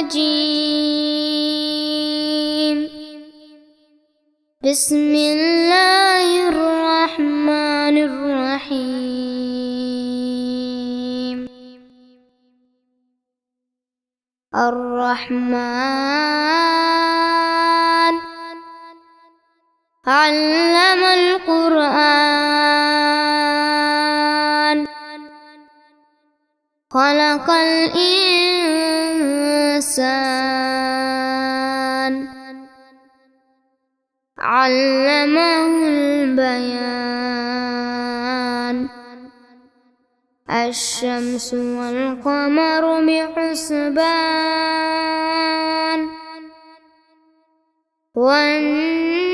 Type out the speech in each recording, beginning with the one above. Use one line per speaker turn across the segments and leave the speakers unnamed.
الرجيم. بسم الله الرحمن الرحيم. الرحمن علم القرآن خلق الإنسان علمه البيان. الشمس والقمر بحسبان والنجم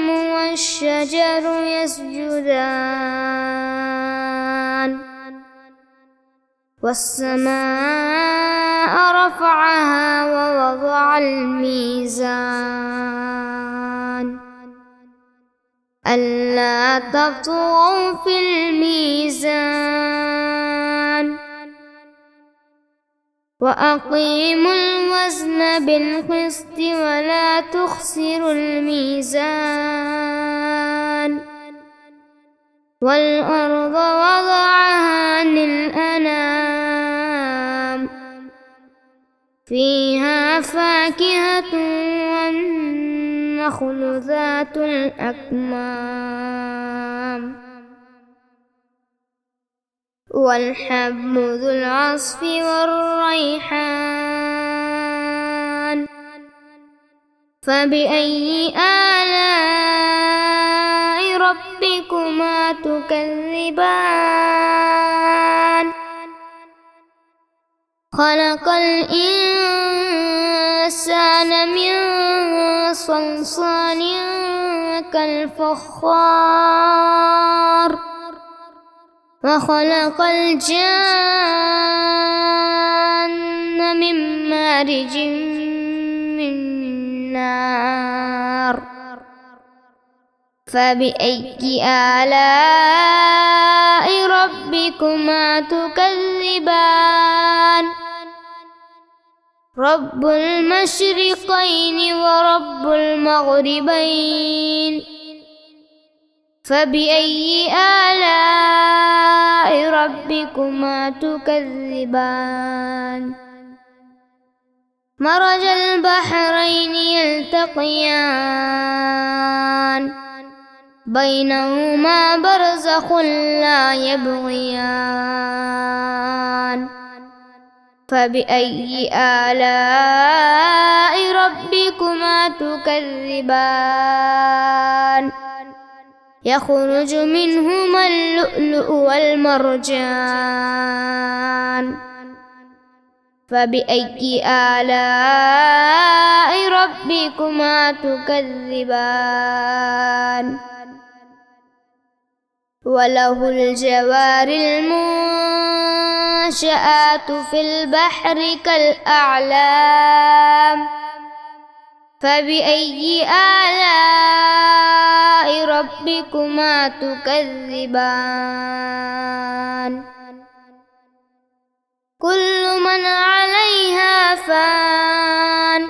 والشجر يسجدان والسماء رفعها ووضع الميزان ألا تطغوا في الميزان وأقيموا الوزن بالقسط ولا تخسروا الميزان. والأرض وضعها للأنام فيها فاكهة والنخل ذات الأكمام والحب ذو العصف والريحان. فبأي آلاء ربكما تكذبان. خلق الإنسان من صلصال كالفخار وخلق الجن من مارج من نار. فبأي آلاء ربكما تكذبان. رب المشرقين ورب المغربين. فبأي آلاء ربكما تكذبان. مرج البحرين يلتقيان بينهما برزخ لا يبغيان. فبأي آلاء ربكما تكذبان. يخرج منهما اللؤلؤ والمرجان. فبأي آلاء ربكما تكذبان. وله الجوار المنشآت في البحر كالأعلام. فبأي آلاء ربكما تكذبان. كل من عليها فان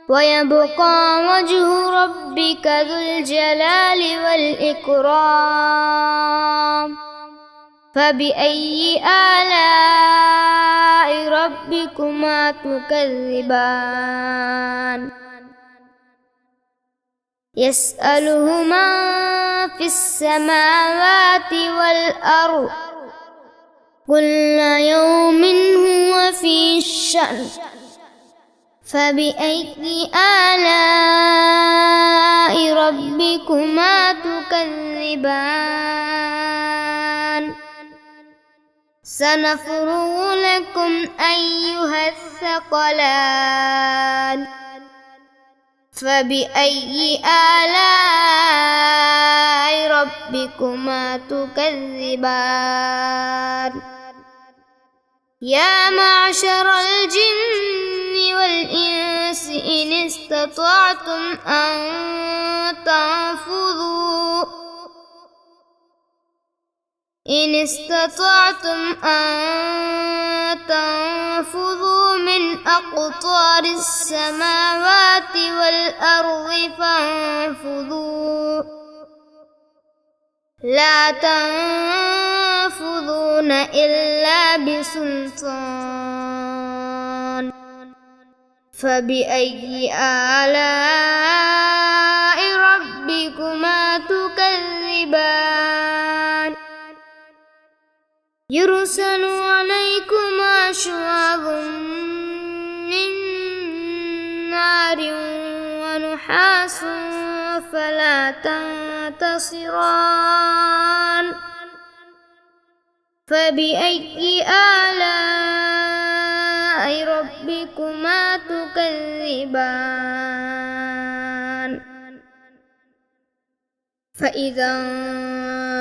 ويبقى وجه ربك ذو الجلال والإكرام. فبأي آلاء ربكما تكذبان. يسأله من في السماوات والأرض كل يوم هو في شأن. فبأي آلاء ربكما تكذبان. سنفرغ لكم أيها الثقلان. فبأي آلاء ربكما تكذبان. يا معشر الجن والإنس إن استطعتم أن تنفذوا إن استطعتم أن تنفذوا من أقطار السماوات والأرض فانفذوا لا تنفذون إلا بسلطان فبأي آلاء ربكما تكذبان يرسل عليكما شواظ من نار ونحاس فلا تنتصران فبأي آلاء ربكما تكذبان فإذا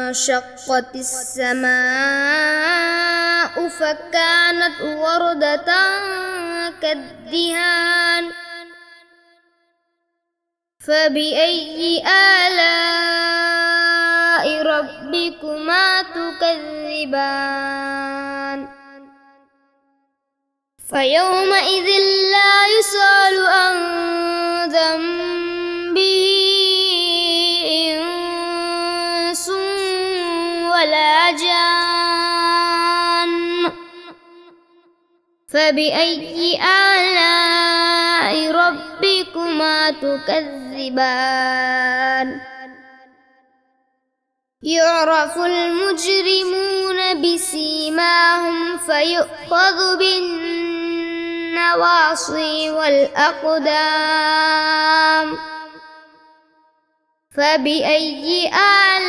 انشقت السماء فكانت وردة كالدهان فبأي آلاء ربكما تكذبان فيومئذ لا يسأل عن ذنبه إنس ولا جان فبأي آلاء ربكما تكذبان يعرف المجرمون بسيماهم فيؤخذ بالنواصي والأقدام فبأي آلاء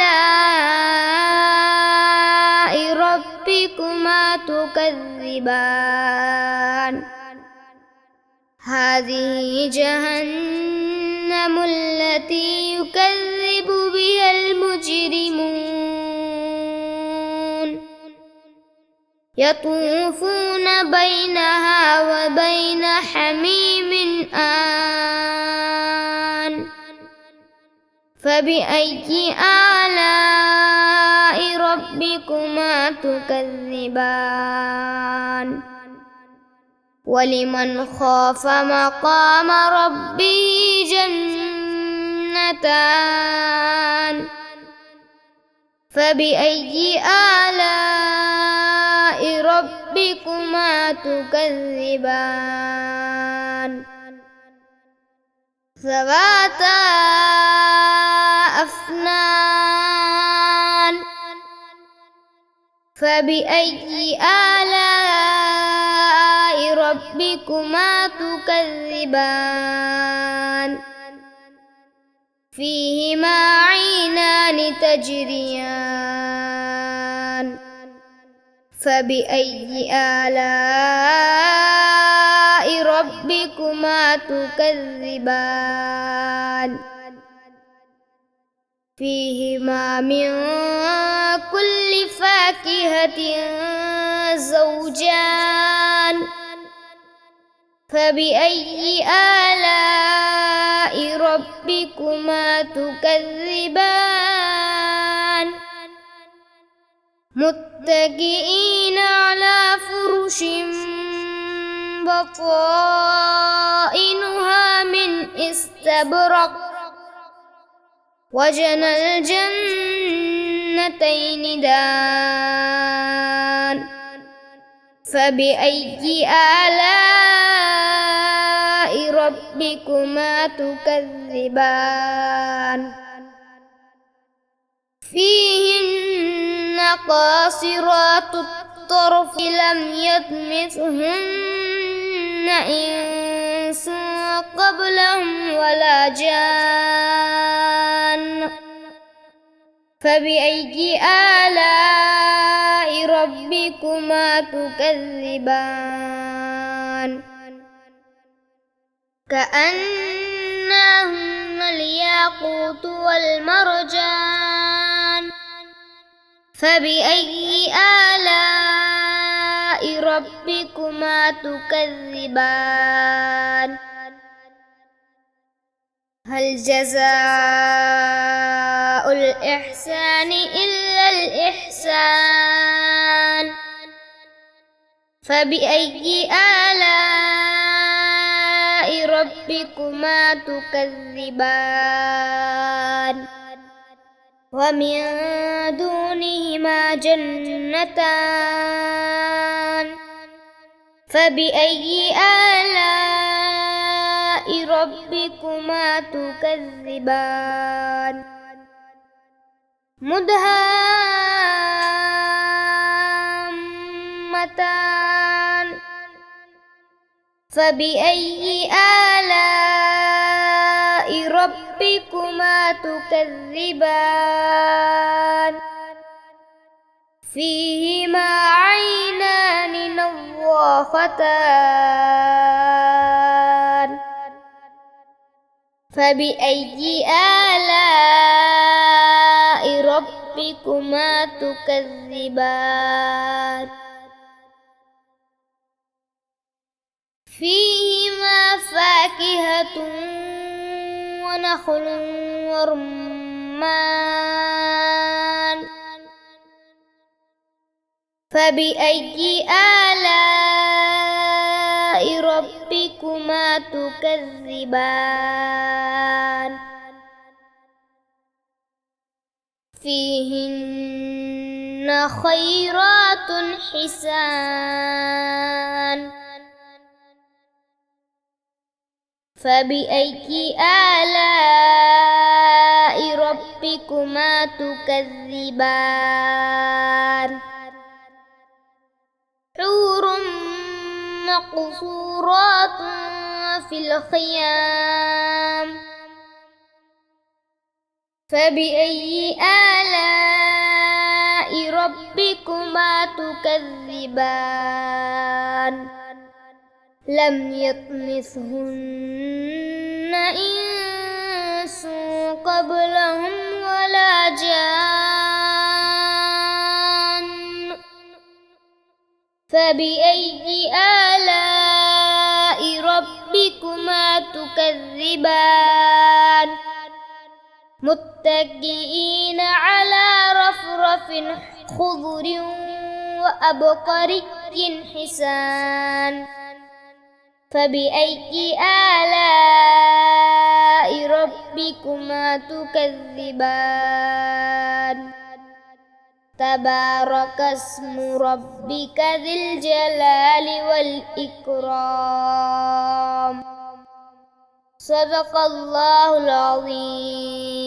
ربكما تكذبان هذه جهنم التي يكذب بها المجرمون يطوفون بينها وبين حميم آن فبأي آلاء ربكما تكذبان ولمن خاف مقام ربه جنتان فبأي آلاء ربكما تكذبان ذواتا أفنان فبأي آلاء ربكما تكذبان فيهما عينان تجريان فبأي آلاء ربكما تكذبان فيهما من كل فاكهة زوجان فبأي آلاء ربكما تكذبان متكئين على فرش بطائنها من استبرق وجنى الجنتين دان فبأي آلاء ربكما تكذبان فيهن قاصرات الطرف لم يطمثهن إنس قبلهم ولا جان فبأي آلاء ربكما تكذبان كأنهن الياقوت والمرجان فبأي آلاء ربكما تكذبان هل جزاء الإحسان إلا الإحسان الإنسان فبأي آلاء ربكما تكذبان ومن دونهما جنتان فبأي آلاء ربكما تكذبان مدهامتان فبأي آلاء ربكما تكذبان فيهما عينان نضاختان فبأي آلاء ربكما تكذبان فيهما فاكهة ونخل ورمان فبأي آلاء ربكما تكذبان فيهن خيرات حسان فبأي آلاء ربكما تكذبان حور مقصورات في الخيام فبأي آلاء ربكما تكذبان لم يطمثهن إنس قبلهم ولا جان فبأي آلاء ربكما تكذبان متكئين على رفرف خضر وأبقري حسان فبأي آلاء ربكما تكذبان تبارك اسم ربك ذي الجلال والإكرام صدق الله العظيم.